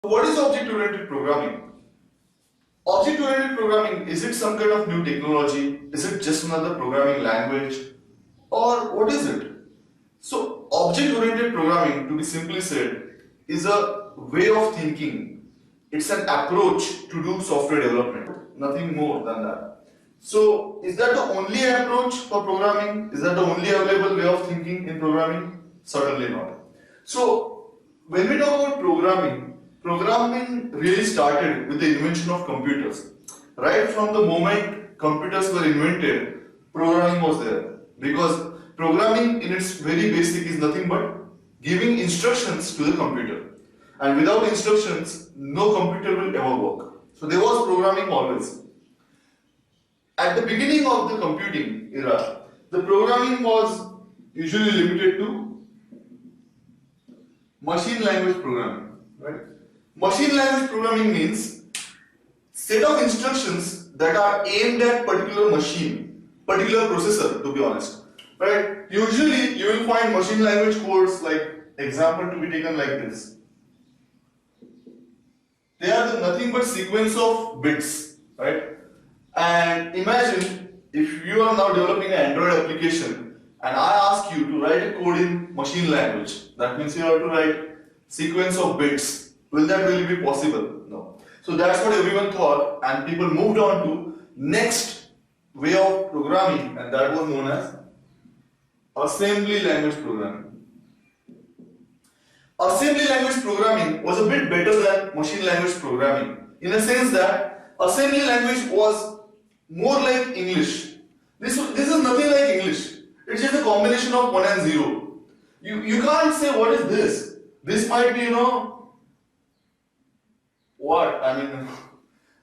What is object-oriented programming? Object-oriented programming, is it some kind of new technology? Is it just another programming language? Or what is it? So, object-oriented programming, to be simply said, is a way of thinking. It's an approach to do software development, nothing more than that. So, is that the only approach for programming? Is that the only available way of thinking in programming? Certainly not. So, when we talk about programming really started with the invention of computers. Right from the moment computers were invented, programming was there. Because programming in its very basic is nothing but giving instructions to the computer. And without instructions, no computer will ever work. So there was programming always. At the beginning of the computing era, the programming was usually limited to machine language programming. Right? Machine language programming means set of instructions that are aimed at particular machine, particular processor, to be honest. Right? Usually you will find machine language codes, like example to be taken like this. They are nothing but sequence of bits, right? And imagine if you are now developing an Android application and I ask you to write a code in machine language. That means you have to write sequence of bits. Will that really be possible? No. So that's what everyone thought, and people moved on to next way of programming, and that was known as assembly language programming. Assembly language programming was a bit better than machine language programming in a sense that assembly language was more like English. This is nothing like English. It's just a combination of 1 and 0. You can't say what is this. This might be, what? I mean,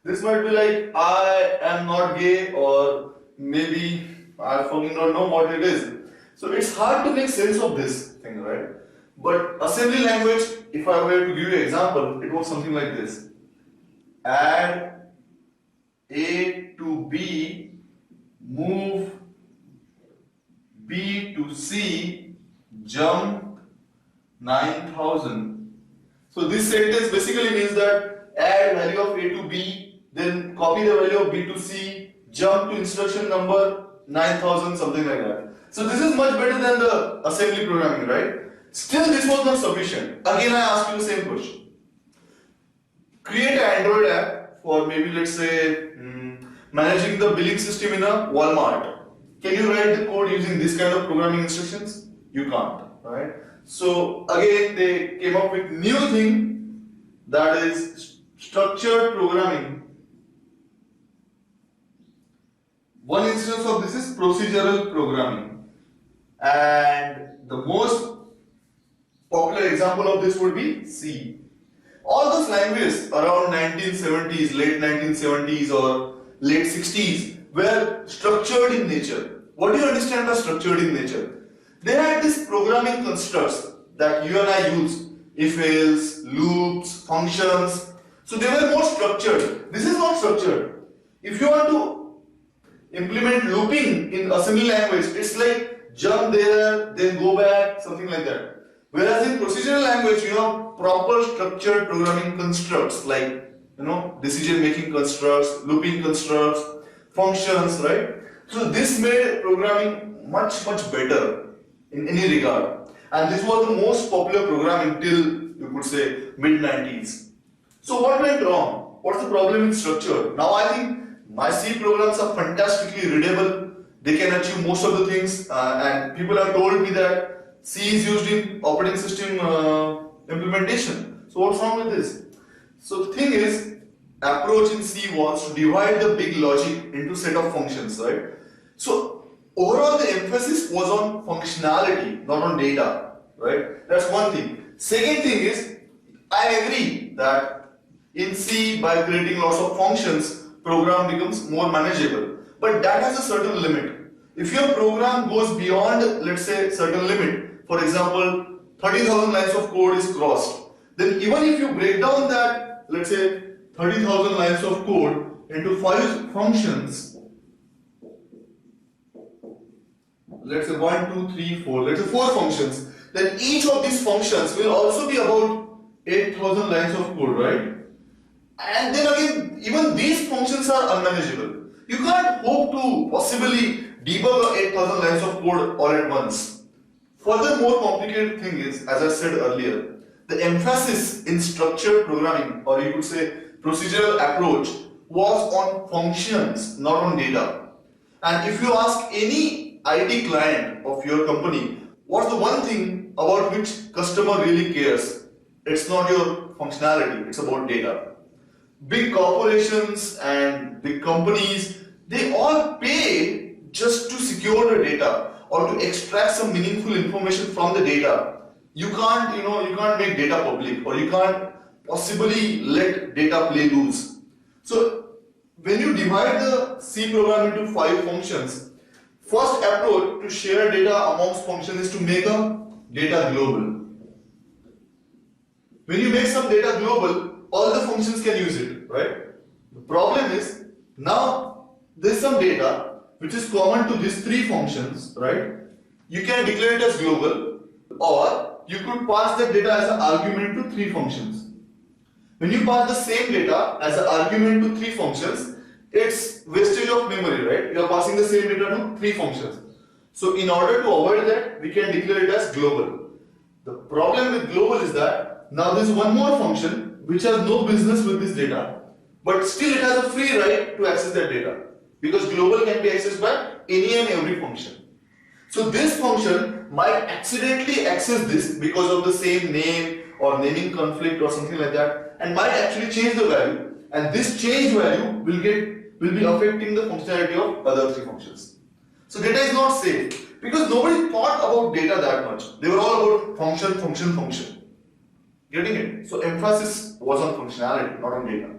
this might be like I am not gay, or maybe I fucking don't know what it is. So it's hard to make sense of this thing, right? But assembly language, if I were to give you an example, it was something like this. Add A to B, move B to C, jump 9,000. So this sentence basically means that add value of A to B, then copy the value of B to C, jump to instruction number 9,000, something like that. So this is much better than the assembly programming, right? Still, this was not sufficient. Again, I ask you the same question. Create an Android app for maybe, let's say, managing the billing system in a Walmart. Can you write the code using this kind of programming instructions? You can't, right? So again, they came up with new thing, that is structured programming. One instance of this is procedural programming, and the most popular example of this would be C. All those languages around 1970s, late 1970s or late 60s were structured in nature. What do you understand by structured in nature? They had these programming constructs that you and I use, if else, loops, functions. So they were more structured. This is not structured. If you want to implement looping in assembly language, it's like jump there, then go back, something like that. Whereas in procedural language, you have proper structured programming constructs like, decision making constructs, looping constructs, functions, right? So this made programming much better in any regard. And this was the most popular programming till, you could say, mid-90s. So what went wrong? What's the problem with structure? Now I think my C programs are fantastically readable. They can achieve most of the things, and people have told me that C is used in operating system implementation. So what's wrong with this? So the thing is, approach in C was to divide the big logic into set of functions, right? So overall the emphasis was on functionality, not on data, right? That's one thing. Second thing is, I agree that in C, by creating lots of functions, program becomes more manageable. But that has a certain limit. If your program goes beyond, let's say, certain limit, for example, 30,000 lines of code is crossed, then even if you break down that, let's say, 30,000 lines of code into 5 functions, let's say 1, 2, 3, 4, let's say 4 functions, then each of these functions will also be about 8,000 lines of code, right? And then again, even these functions are unmanageable. You can't hope to possibly debug 8,000 lines of code all at once. Further, more complicated thing is, as I said earlier, the emphasis in structured programming, or you could say procedural approach, was on functions, not on data. And if you ask any IT client of your company, what's the one thing about which customer really cares? It's not your functionality, it's about data. Big corporations and big companies, they all pay just to secure the data or to extract some meaningful information from the data. You can't make data public, or you can't possibly let data play loose. So when you divide the C program into 5 functions, first approach to share data amongst functions is to make a data global. When you make some data global, all the functions can use it, right? The problem is, now there's some data which is common to these 3 functions, right? You can declare it as global, or you could pass that data as an argument to 3 functions. When you pass the same data as an argument to 3 functions, it's wastage of memory, right? You are passing the same data to 3 functions. So in order to avoid that, we can declare it as global. The problem with global is that now there's one more function which has no business with this data, but still it has a free right to access that data, because global can be accessed by any and every function. So this function might accidentally access this because of the same name or naming conflict or something like that, and might actually change the value, and this changed value will be affecting the functionality of other 3 functions. So data is not safe because nobody thought about data that much. They were all about function. Getting it? So emphasis was on functionality, not on data.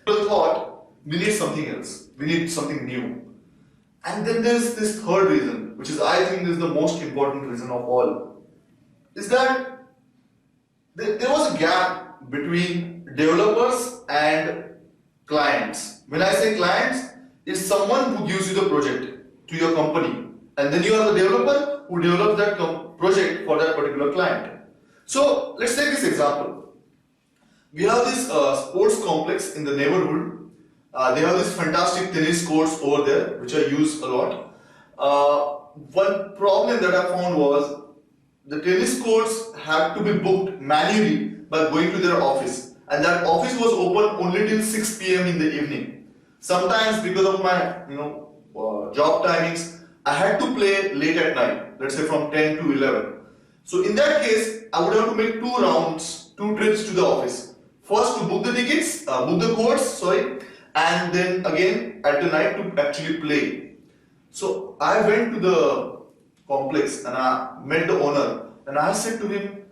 People thought we need something else, we need something new. And then there's this third reason, which is, I think, is the most important reason of all, is that there was a gap between developers and clients. When I say clients, it's someone who gives you the project to your company, and then you are the developer who develops that project for that particular client. So let's take this example. We have this sports complex in the neighborhood. They have this fantastic tennis courts over there, which I use a lot. One problem that I found was the tennis courts had to be booked manually by going to their office, and that office was open only till 6 p.m. in the evening. Sometimes, because of my job timings, I had to play late at night, let's say from 10 to 11. So in that case, I would have to make 2 trips to the office. First to book the tickets, book the course, and then again at the night to actually play. So I went to the complex and I met the owner, and I said to him,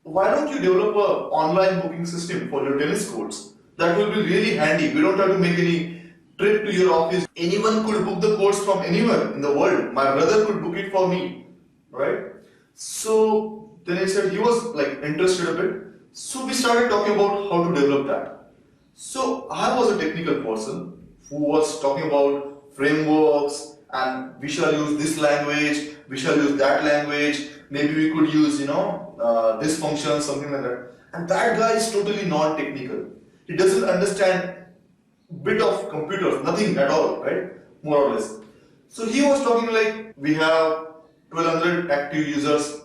why don't you develop an online booking system for your tennis courts? That will be really handy. We don't have to make any trip to your office. Anyone could book the course from anywhere in the world. My brother could book it for me, right? So then he said he was interested a bit. So we started talking about how to develop that. So I was a technical person who was talking about frameworks, and we shall use this language, we shall use that language, maybe we could use this function, something like that. And that guy is totally non-technical. He doesn't understand bit of computers, nothing at all, right? More or less. So he was talking like, we have 1200 active users,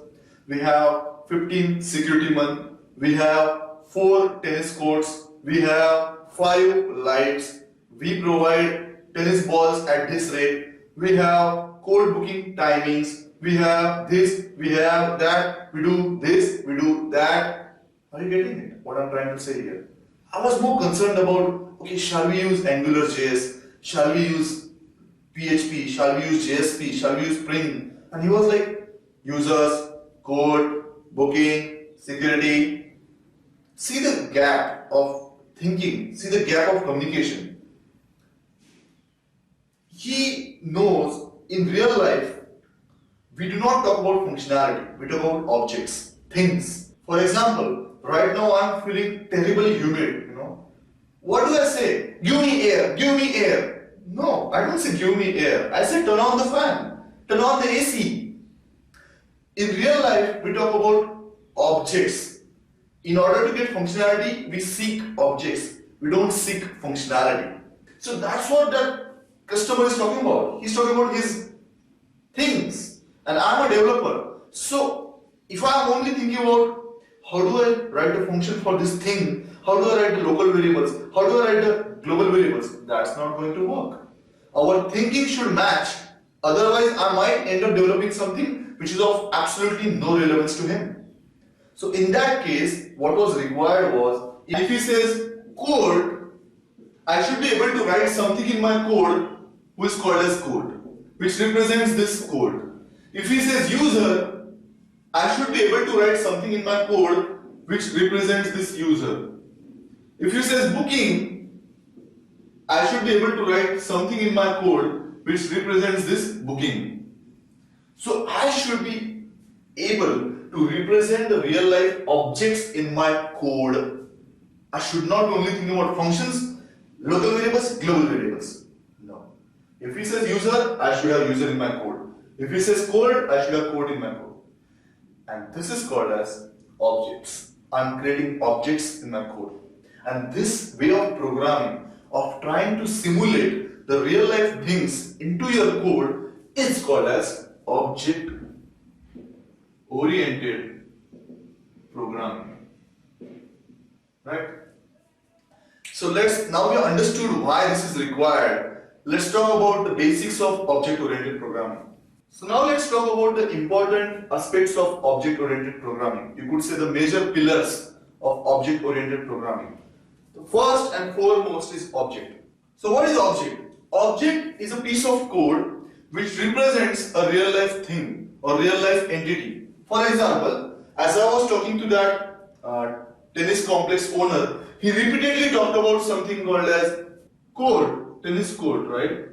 we have 15 security men, we have 4 tennis courts, we have 5 lights, we provide tennis balls at this rate, we have code booking timings, we have this, we have that, we do this, we do that. Are you getting it? What I'm trying to say here? I was more concerned about, okay, shall we use AngularJS? Shall we use PHP? Shall we use JSP? Shall we use Spring? And he was like, users, code, booking, security. See the gap of thinking, see the gap of communication. He knows in real life, we do not talk about functionality, we talk about objects, things. For example, right now I'm feeling terribly humid, What do I say? Give me air, give me air. No, I don't say give me air. I say turn on the fan, turn on the AC. In real life, we talk about objects. In order to get functionality, we seek objects. We don't seek functionality. So that's what that customer is talking about. He's talking about his things. And I'm a developer. So if I'm only thinking about how do I write a function for this thing, how do I write the local variables, how do I write the global variables, that's not going to work. Our thinking should match. Otherwise, I might end up developing something which is of absolutely no relevance to him. So in that case, what was required was, if he says code, I should be able to write something in my code which is called as code, which represents this code. If he says user, I should be able to write something in my code which represents this user. If he says booking, I should be able to write something in my code which represents this booking. So I should be able to represent the real life objects in my code. I should not only think about functions, local variables, global variables. No. If he says user, I should have user in my code. If he says code, I should have code in my code. And this is called as objects. I'm creating objects in my code. And this way of programming, of trying to simulate the real life things into your code, is called as object oriented programming. Right? So now we have understood why this is required. Let's talk about the basics of object oriented programming. So now let's talk about the important aspects of object oriented programming. You could say the major pillars of object oriented programming. The first and foremost is object. So what is object? Object is a piece of code which represents a real life thing or real life entity. For example, as I was talking to that tennis complex owner, he repeatedly talked about something called as code, tennis code, right?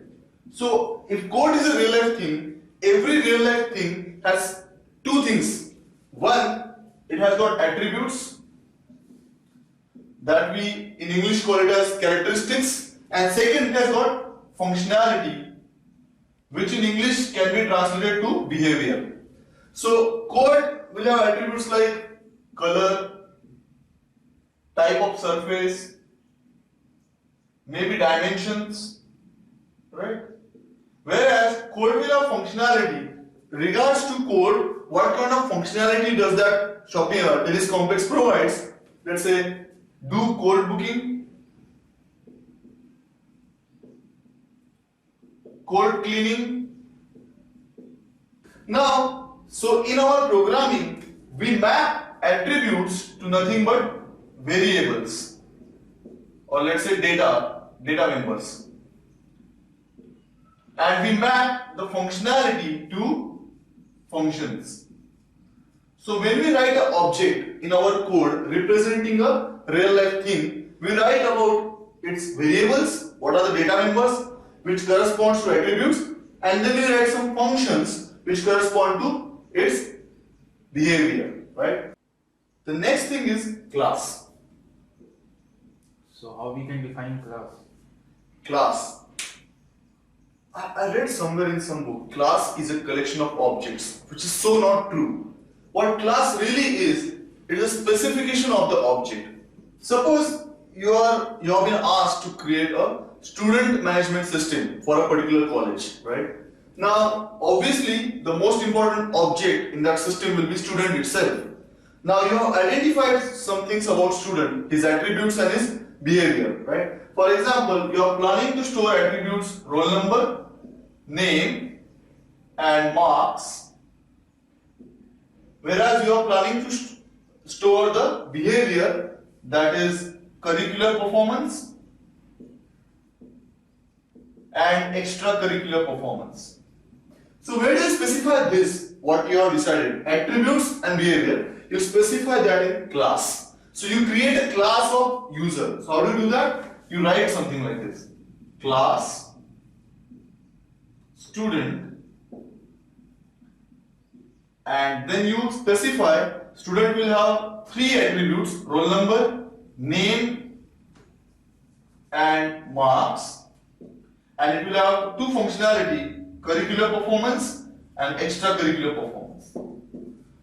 So if code is a real life thing, every real life thing has two things. One, it has got attributes that we in English call it as characteristics, and second, it has got functionality, which in English can be translated to behavior. So code will have attributes like color, type of surface, maybe dimensions, right? Whereas code will have functionality. Regards to code, what kind of functionality does that shopping tennis complex provides? Let's say do code booking, code cleaning. Now, so in our programming, we map attributes to nothing but variables, or let's say data members. And we map the functionality to functions. So when we write an object in our code representing a real life thing, we write about its variables, what are the data members, which corresponds to attributes, and then we write some functions which correspond to its behavior, right? The next thing is class. So how we can define class? Class. I read somewhere in some book, class is a collection of objects, which is so not true. What class really is, it is a specification of the object. Suppose you have been asked to create a student management system for a particular college, right? Now, obviously, the most important object in that system will be student itself. Now, you have identified some things about student, his attributes and his behavior, right? For example, you are planning to store attributes roll number, name, and marks, whereas you are planning to store the behavior, that is curricular performance and extracurricular performance. So where do you specify this, what you have decided, attributes and behavior, you specify that in class. So you create a class of user. So how do you do that? You write something like this, class student, and then you specify student will have three attributes, roll number, name, and marks, and it will have two functionality, curricular performance and extracurricular performance.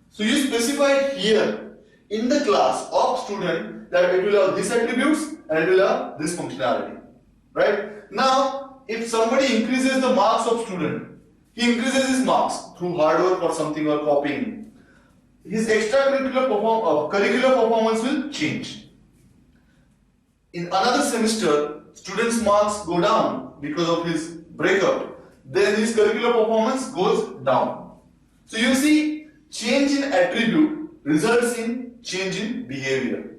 So you specify it here. in the class of student that it will have these attributes and it will have this functionality, right? Now, if somebody increases the marks of student, he increases his marks through hard work or something or copying, his extracurricular curricular performance will change. In another semester, students' marks go down because of his breakup, then his curricular performance goes down. So you see, change in attribute results in change in behavior.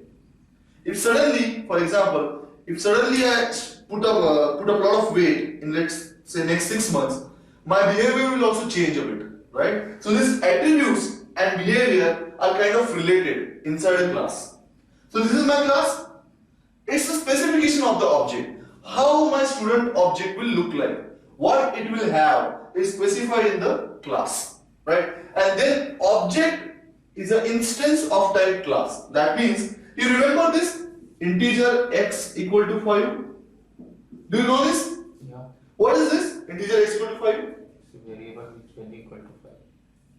If suddenly, for example, if suddenly I put up a lot of weight in, let's say, next 6 months, my behavior will also change a bit, right? So these attributes and behavior are kind of related inside a class. So this is my class. It's a specification of the object. How my student object will look like, what it will have is specified in the class, right? And then object is an instance of type class. That means, you remember this integer x equal to 5? Do you know this? Yeah. What is this? Integer x equal to 5? It's a variable which will equal to 5.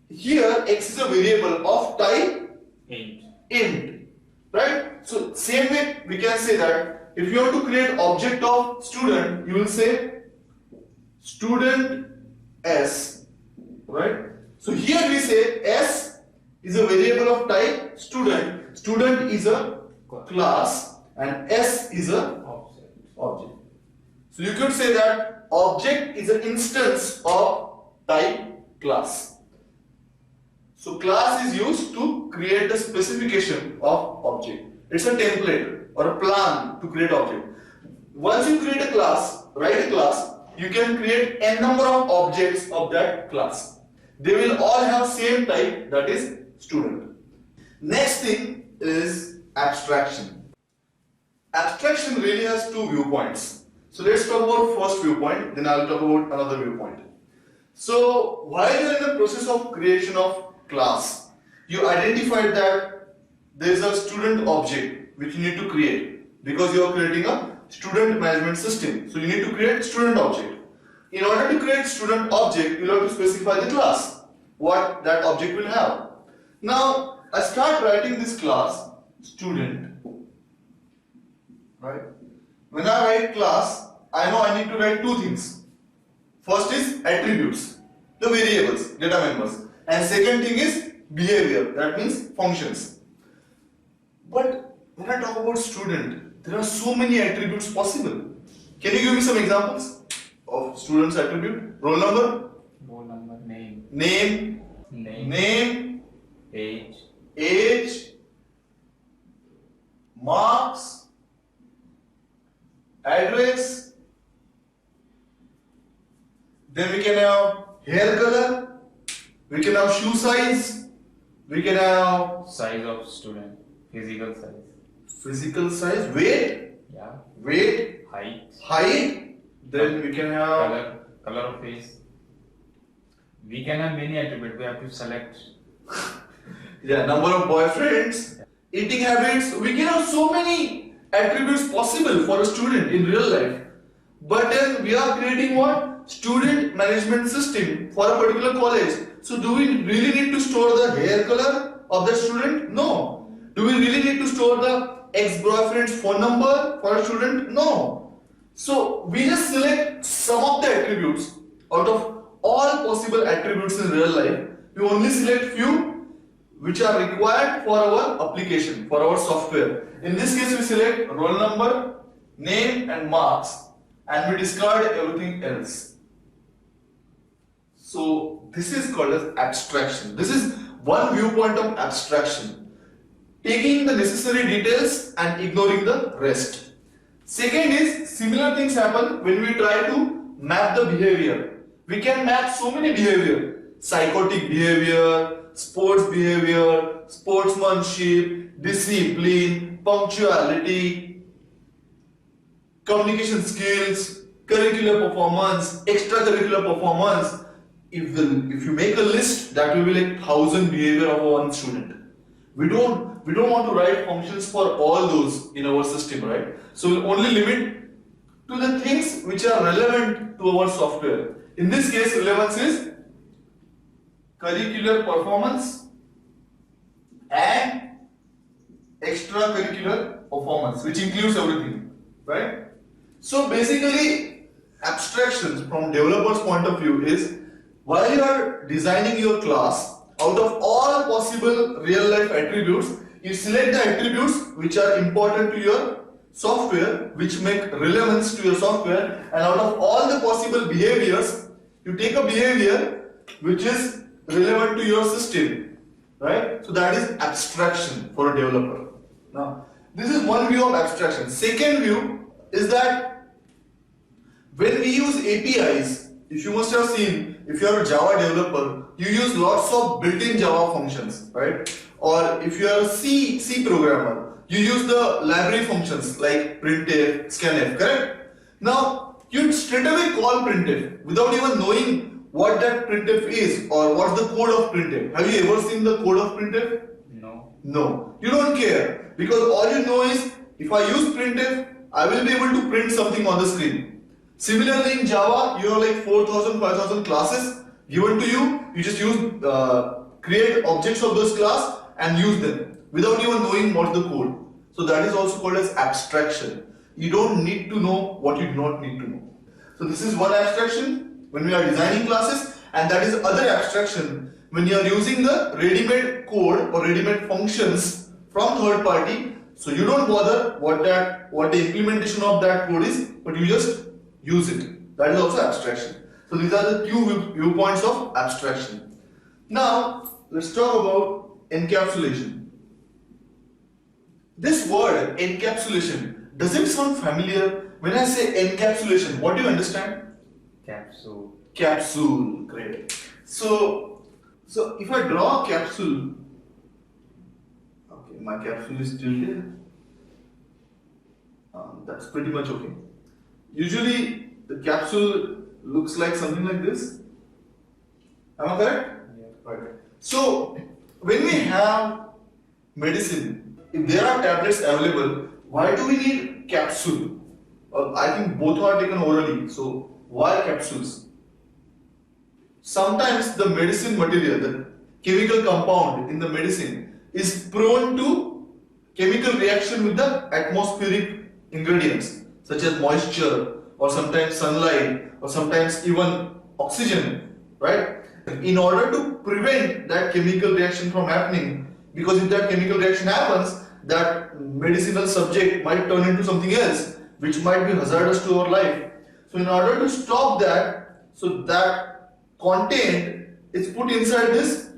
Here x is a variable of type int, right? So same way we can say that if you want to create object of student, you will say student s, right? So here we say s is a variable of type student, student is a class and s is a object. So you could say that object is an instance of type class. So class is used to create the specification of object. It's a template or a plan to create object. Once you create a class, write a class, you can create n number of objects of that class. They will all have same type, that is student. Next thing is abstraction. Abstraction really has two viewpoints. So let's talk about first viewpoint, then I'll talk about another viewpoint. So while you're in the process of creation of class, you identified that there is a student object which you need to create because you are creating a student management system. So you need to create student object. In order to create student object, you have to specify the class, what that object will have. Now I start writing this class student, right? When I write class, I know I need to write two things. First is attributes, the variables, data members, and second thing is behavior, that means functions. But when I talk about student, there are so many attributes possible. Can you give me some examples of student's attribute? Roll number, name, age, marks, address. Then we can have hair color, we can have shoe size, we can have size of student, physical size, weight, weight, height. Then we can have color of face. We can have many attributes. We have to select. Number of boyfriends, eating habits. We can have so many attributes possible for a student in real life. But then we are creating what? Student management system for a particular college. So do we really need to store the hair color of the student? No. Do we really need to store the ex-boyfriend's phone number for a student? No. So we just select some of the attributes out of all possible attributes in real life. We only select few which are required for our application, for our software. In this case, we select roll number, name and marks, and we discard everything else. So this is called as abstraction. This is one viewpoint of abstraction. Taking the necessary details and ignoring the rest. Second is, similar things happen when we try to map the behavior. We can map so many behavior. Psychotic behavior, sports behavior, sportsmanship, discipline, punctuality, communication skills, curricular performance, extracurricular performance. If you make a list, that will be like 1,000 behavior of one student. We don't want to write functions for all those in our system, right? So we'll only limit to the things which are relevant to our software. In this case, relevance is curricular performance and extracurricular performance, which includes everything, right? So basically, abstractions from developer's point of view is while you are designing your class, out of all possible real life attributes, you select the attributes which are important to your software, which make relevance to your software, and out of all the possible behaviors, you take a behavior which is relevant to your system, right? So that is abstraction for a developer. Now, this is one view of abstraction. Second view is that when we use APIs, if you must have seen, if you are a Java developer, you use lots of built-in Java functions, right? Or if you are a C programmer, you use the library functions like printf, scanf, correct? Now, you straight away call printf without even knowing what that printf is or what's the code of printf. Have you ever seen the code of printf? No. No. You don't care because all you know is if I use printf, I will be able to print something on the screen. Similarly, in Java, you have like 4,000, 5,000 classes given to you. You just use create objects of those class and use them without even knowing what's the code. So that is also called as abstraction. You don't need to know what you do not need to know. So this is one abstraction when we are designing classes, and that is other abstraction when you are using the ready-made code or ready-made functions from third party. So you don't bother what the implementation of that code is, but you just use it. That is also abstraction. So these are the two viewpoints of abstraction. Now let's talk about encapsulation. This word encapsulation, does it sound familiar? When I say encapsulation, what do you understand? Capsule. Capsule, great. So if I draw a capsule, okay, my capsule is still here. That's pretty much okay. Usually the capsule looks like something like this. Am I correct? Yeah. Right. So when we have medicine, if there are tablets available, why do we need capsule? I think both are taken orally. So why capsules? Sometimes the medicine material, the chemical compound in the medicine is prone to chemical reaction with the atmospheric ingredients such as moisture or sometimes sunlight or sometimes even oxygen, right? In order to prevent that chemical reaction from happening, because if that chemical reaction happens, that medicinal subject might turn into something else which might be hazardous to our life. So in order to stop that, so that content is put inside this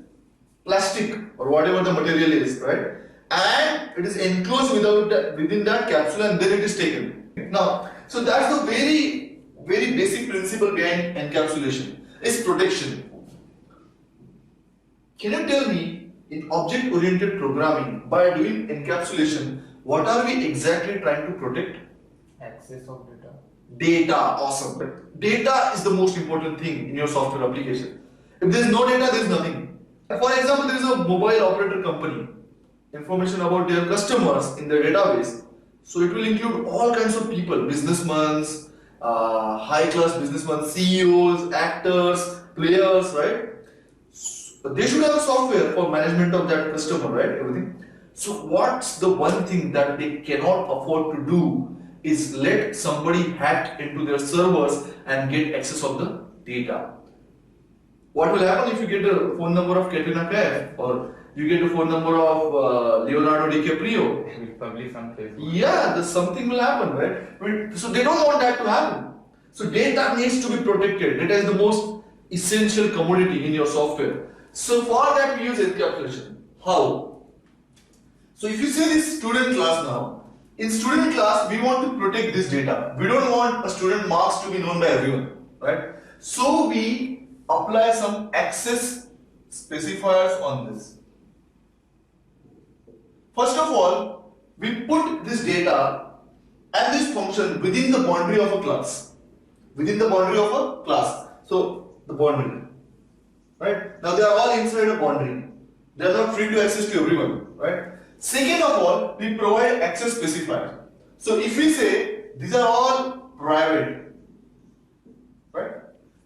plastic or whatever the material is, right? And it is enclosed within that capsule, and then it is taken. Now, so that's the very basic principle behind encapsulation, is protection. Can you tell me, in object-oriented programming, by doing encapsulation, what are we exactly trying to protect? Access of data. Data, awesome. Data is the most important thing in your software application. If there is no data, there is nothing. For example, there is a mobile operator company. Information about their customers in their database. So it will include all kinds of people, businessmen, high-class businessmen, CEOs, actors, players, right? So they should have a software for management of that customer, right? Everything. So what's the one thing that they cannot afford to do is let somebody hack into their servers and get access of the data. What will happen if you get a phone number of Katrina Kaif or you get a phone number of Leonardo DiCaprio? It will publish on Facebook. Yeah, something will happen, right? So they don't want that to happen. So data needs to be protected. Data is the most essential commodity in your software. So for that we use encapsulation. How? So if you say this student class now, in student class we want to protect this data. We don't want a student marks to be known by everyone, right? So we apply some access specifiers on this. First of all, we put this data and this function within the boundary of a class. Within the boundary of a class. So the boundary. Right? Now they are all inside a boundary. They are not free to access to everyone. Right? Second of all, we provide access specifier. So if we say these are all private, right?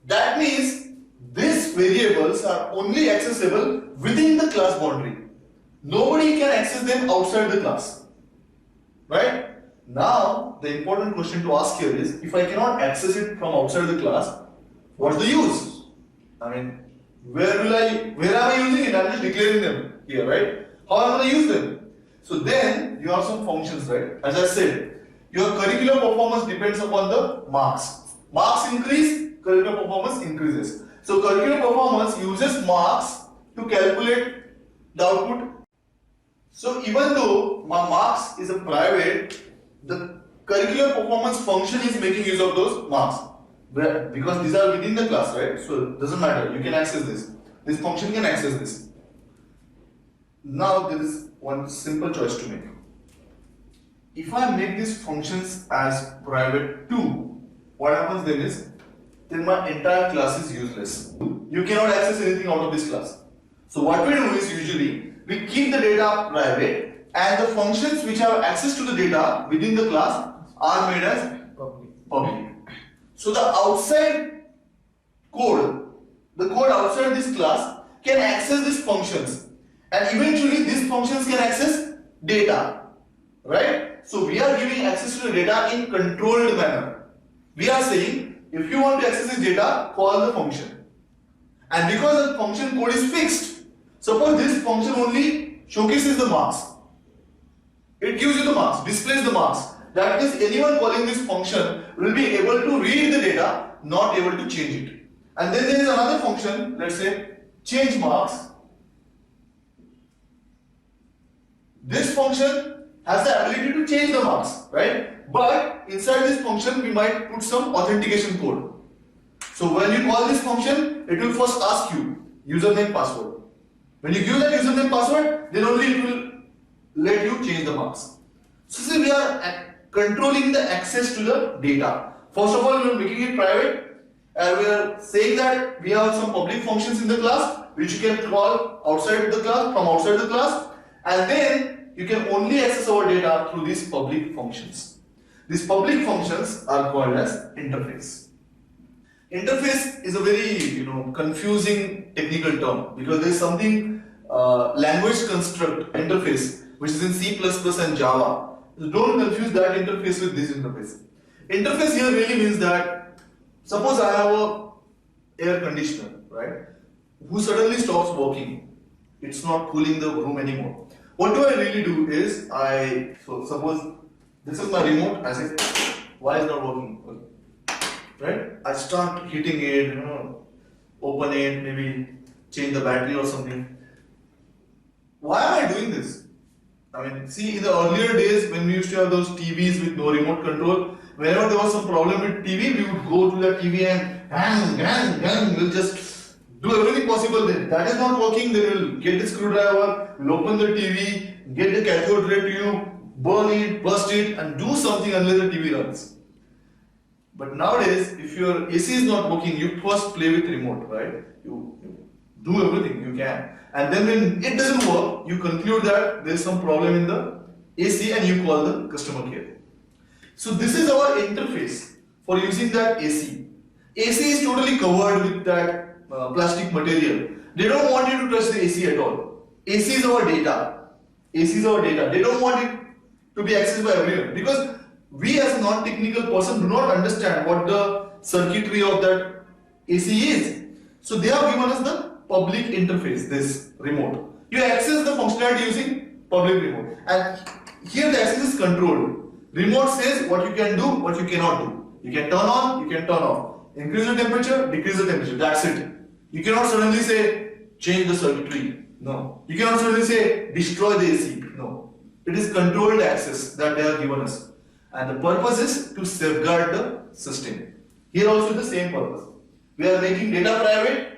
That means these variables are only accessible within the class boundary. Nobody can access them outside the class. Right? Now, the important question to ask here is, if I cannot access it from outside the class, what's the use? I mean, where am I using it? I'm just declaring them here, right? How am I going to use them? So then, you have some functions, right? As I said, your curricular performance depends upon the marks. Marks increase, curricular performance increases. So curricular performance uses marks to calculate the output. So even though my marks is a private, the curricular performance function is making use of those marks. Because these are within the class, right? So it doesn't matter, you can access this. This function can access this. Now there is one simple choice to make. If I make these functions as private too, what happens then is, then my entire class is useless. You cannot access anything out of this class. So what we do is, usually we keep the data private and the functions which have access to the data within the class are made as public. So the outside code, the code outside this class can access these functions, and eventually these functions can access data, right? So we are giving access to the data in controlled manner. We are saying, if you want to access this data, call the function. And because the function code is fixed, suppose this function only showcases the marks. It gives you the marks, displays the marks. That means anyone calling this function will be able to read the data, not able to change it. And then there is another function, let's say change marks. This function has the ability to change the marks, right? But inside this function we might put some authentication code. So when you call this function, it will first ask you username, password. When you give that username, password, then only it will let you change the marks. So see, we are controlling the access to the data. First of all, we are making it private, and we are saying that we have some public functions in the class which you can call outside the class, from outside the class, and then you can only access our data through these public functions. These public functions are called as interface. Interface is a very confusing technical term, because there is something language construct interface which is in C++ and Java. So don't confuse that interface with this interface. Interface here really means that, suppose I have a air conditioner, right, who suddenly stops working. It's not cooling the room anymore. What do I really do is, so suppose this is my remote, I say, why is it not working? Right? I start hitting it, open it, maybe change the battery or something. Why am I doing this? I mean, see, in the earlier days when we used to have those TVs with no remote control, whenever there was some problem with TV, we would go to the TV and bang, we'll just do everything possible there. That is not working, then we'll get the screwdriver, we'll open the TV, get the cathode ray tube, burn it, burst it, and do something unless the TV runs. But nowadays, if your AC is not working, you first play with remote, right? You do everything you can. And then when it doesn't work, you conclude that there is some problem in the AC and you call the customer care. So this is our interface for using that AC. AC is totally covered with that plastic material. They don't want you to touch the AC at all. AC is our data. AC is our data. They don't want it to be accessed by everyone, because we as a non-technical person do not understand what the circuitry of that AC is. So they have given us the public interface, this remote. You access the functionality using public remote. And here the access is controlled. Remote says what you can do, what you cannot do. You can turn on, you can turn off. Increase the temperature, decrease the temperature. That's it. You cannot suddenly say change the circuitry. No. You cannot suddenly say destroy the AC. No. It is controlled access that they have given us. And the purpose is to safeguard the system. Here also the same purpose. We are making data private,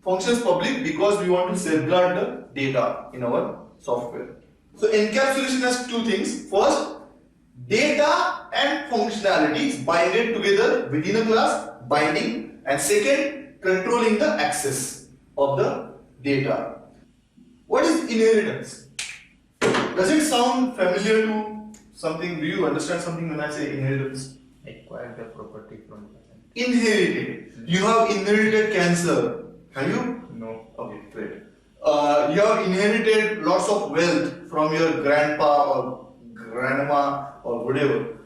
functions public, because we want to safeguard the data in our software. So encapsulation has two things. First, data and functionalities binded together within a class, binding, and second, controlling the access of the data. What is inheritance? Does it sound familiar to something? Do you understand something when I say inheritance? Acquire the property from parent. Inherited. You have inherited cancer. Have you? No. Okay, great. you have inherited lots of wealth from your grandpa or grandma or whatever.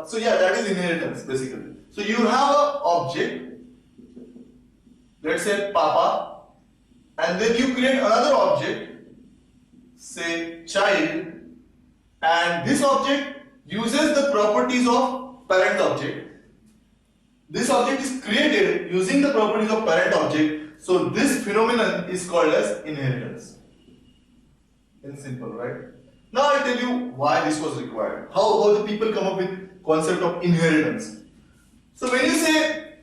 So yeah, that is inheritance basically. So you have an object, let's say Papa, and then you create another object, say child, and this object uses the properties of parent object. This object is created using the properties of parent object. So this phenomenon is called as inheritance. In simple, right? Now I'll tell you why this was required. How the people come up with concept of inheritance. So when you say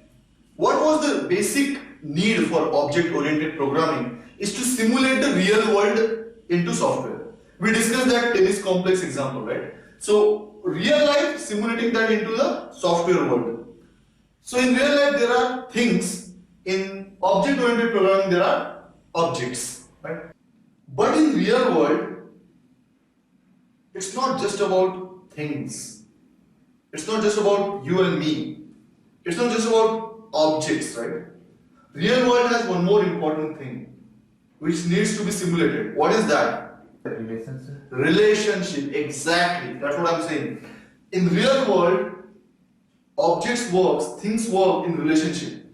what was the basic need for object-oriented programming is to simulate the real world into software. We discussed that tennis complex example, right? So real life simulating that into the software world. So in real life there are things, in object-oriented programming there are objects, right? But in real world, it's not just about things. It's not just about you and me. It's not just about objects, right? Real world has one more important thing, which needs to be simulated. What is that? Relationship. Relationship, exactly. That's what I'm saying. In real world, objects work, things work in relationship.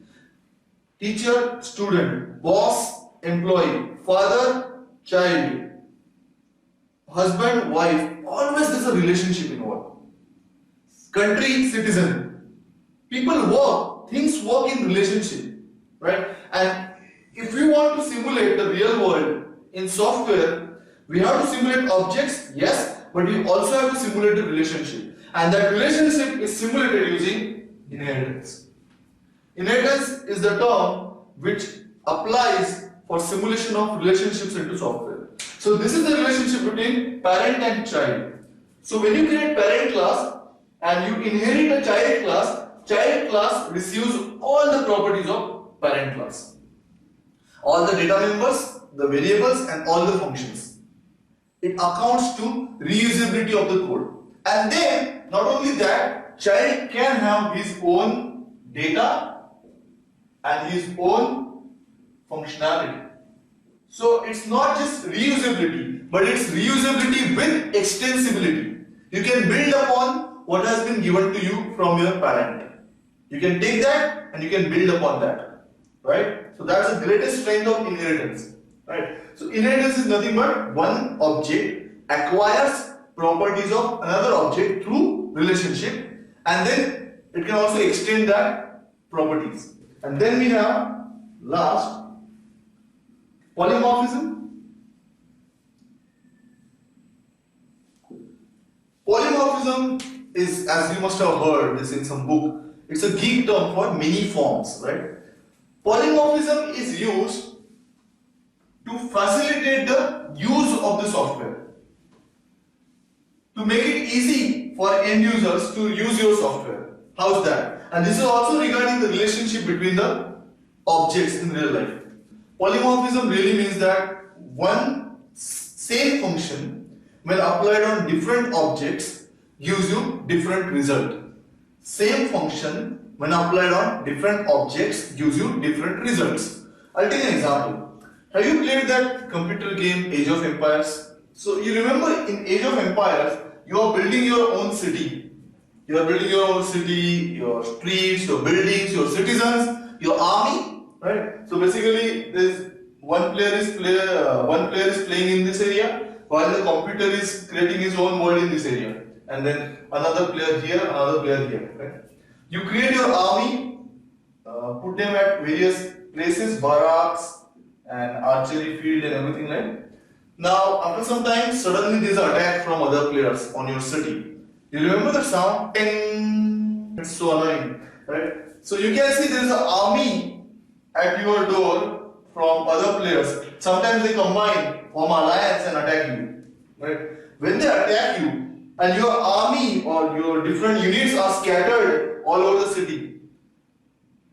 Teacher, student, boss, employee, father, child, husband, wife, always there's a relationship involved. Country, citizen. People work, things work in relationship, right? And if we want to simulate the real world in software, we have to simulate objects, yes, but we also have to simulate the relationship. And that relationship is simulated using inheritance. Inheritance is the term which applies for simulation of relationships into software. So this is the relationship between parent and child. So when you create parent class and you inherit a child class receives all the properties of parent class. All the data members, the variables and all the functions. It accounts to reusability of the code. And then, not only that, child can have his own data and his own functionality. So it's not just reusability, but it's reusability with extensibility. You can build upon what has been given to you from your parent. You can take that and you can build upon that. Right? So that's the greatest strength of inheritance. Right? So inheritance is nothing but one object acquires properties of another object through relationship, and then it can also extend that properties. And then we have last polymorphism. Polymorphism is, as you must have heard this in some book, it's a geek term for many forms, right? Polymorphism is used to facilitate the use of the software, to make it easy for end users to use your software. How's that? And this is also regarding the relationship between the objects in real life. Polymorphism really means that one same function, when applied on different objects, gives you different result. Same function, when applied on different objects, gives you different results. I'll take an example. Have you played that computer game Age of Empires? So you remember in Age of Empires, you are building your own city. You are building your own city, your streets, your buildings, your citizens, your army, right? So basically, there's one player is playing in this area, while the computer is creating his own world in this area, and then another player here, another player here, right? You create your army, put them at various places, barracks, and archery field and everything, right? Now, after some time, suddenly there is an attack from other players on your city. You remember the sound? Ting! It's so annoying, right? So you can see there is an army at your door from other players. Sometimes they combine, form alliance and attack you, right? When they attack you and your army or your different units are scattered all over the city.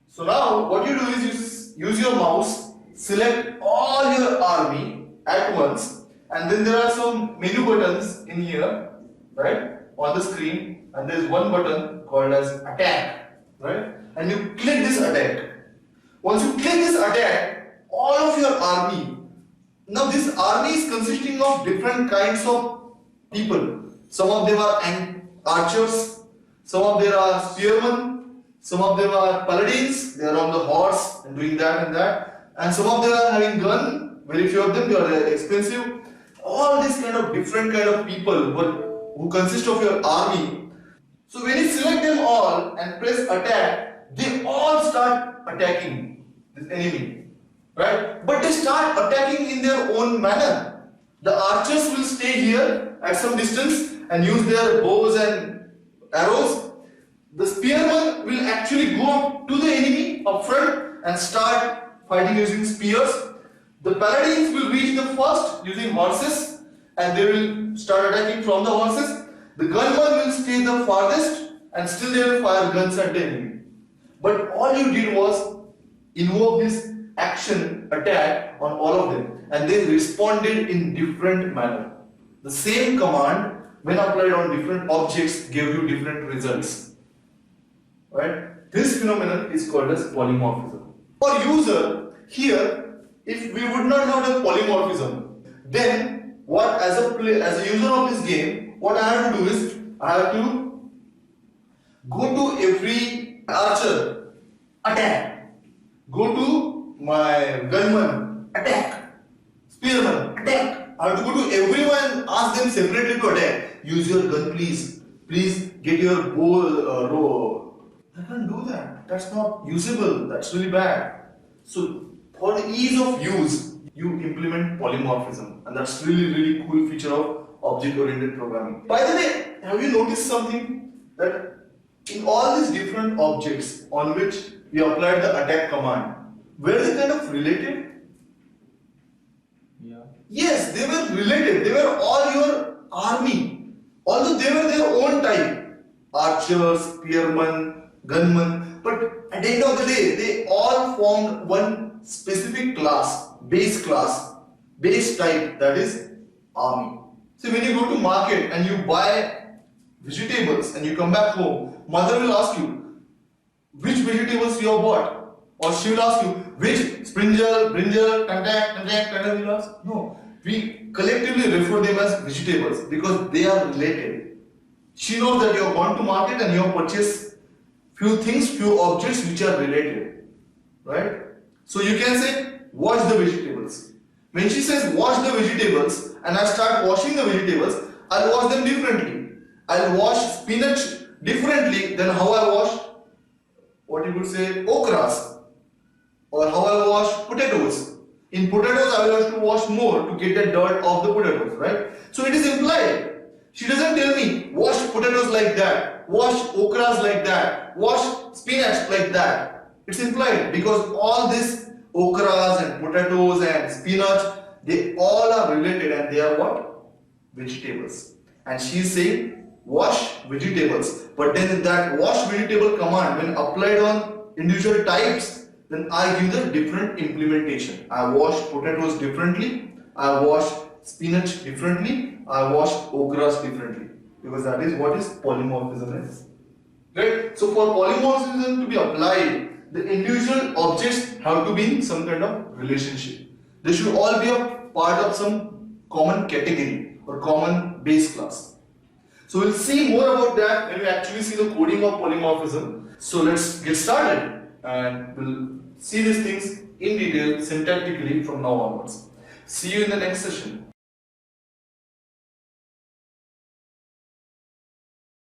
So now, what you do is you use your mouse, select all your army at once, and then there are some menu buttons in here, right, on the screen, and there is one button called as attack, right, and you click this attack. Once you click this attack, all of your army Now this army is consisting of different kinds of people. Some of them are archers, some of them are spearmen, some of them are paladins, they are on the horse and doing that and that, and some of them are having gun, very few of them, they are expensive. All these kind of different kind of people who consist of your army. So when you select them all and press attack, they all start attacking this enemy, right? But they start attacking in their own manner. The archers will stay here at some distance and use their bows and arrows. The spearmen will actually go up to the enemy up front and start fighting using spears. The paladins will reach the first using horses and they will start attacking from the horses. The gunmen will stay the farthest and still they will fire guns at the enemy. But all you did was invoke this action attack on all of them and they responded in different manner. The same command when applied on different objects gave you different results. Right? This phenomenon is called as polymorphism. For user, here, if we would not know the polymorphism, then what as a user of this game, what I have to do is I have to go to every archer, attack. Go to my gunman, attack. Spearman, attack. I have to go to everyone, ask them separately to attack. Use your gun, please. Please get your bow row. I can't do that. That's not usable. That's really bad. So for the ease of use, you implement polymorphism, and that's really cool feature of object-oriented programming. By the way, have you noticed something that in all these different objects on which we applied the attack command, were they kind of related? Yeah. Yes, they were related. They were all your army. Although they were their own type, archers, spearmen, gunmen, but at the end of the day, they all formed one specific class, base type, that is army. So when you go to market and you buy vegetables and you come back home, mother will ask you which vegetables you have bought, or she will ask you which brinjal, tandak, will ask. No, we collectively refer them as vegetables because they are related. She knows that you have gone to market and you have purchased few objects which are related, right? So you can say wash the vegetables. When she says wash the vegetables and I start washing the vegetables, I'll wash them differently. I'll wash spinach differently than how I wash, what you could say, okras, or how I wash potatoes. In potatoes, I will have to wash more to get the dirt off the potatoes, right? So it is implied. She doesn't tell me wash potatoes like that, wash okras like that, wash spinach like that. It's implied because all these okras and potatoes and spinach, they all are related and they are what? Vegetables. And she is saying wash vegetables. But then that wash vegetable command, when applied on individual types, then I give the different implementation. I wash potatoes differently, I wash spinach differently, I wash okras differently. Because that is what is polymorphism is. Right? So for polymorphism to be applied, the individual objects have to be in some kind of relationship. They should all be a part of some common category or common base class. So we'll see more about that when we actually see the coding of polymorphism. So let's get started and we'll see these things in detail syntactically from now onwards. See you in the next session.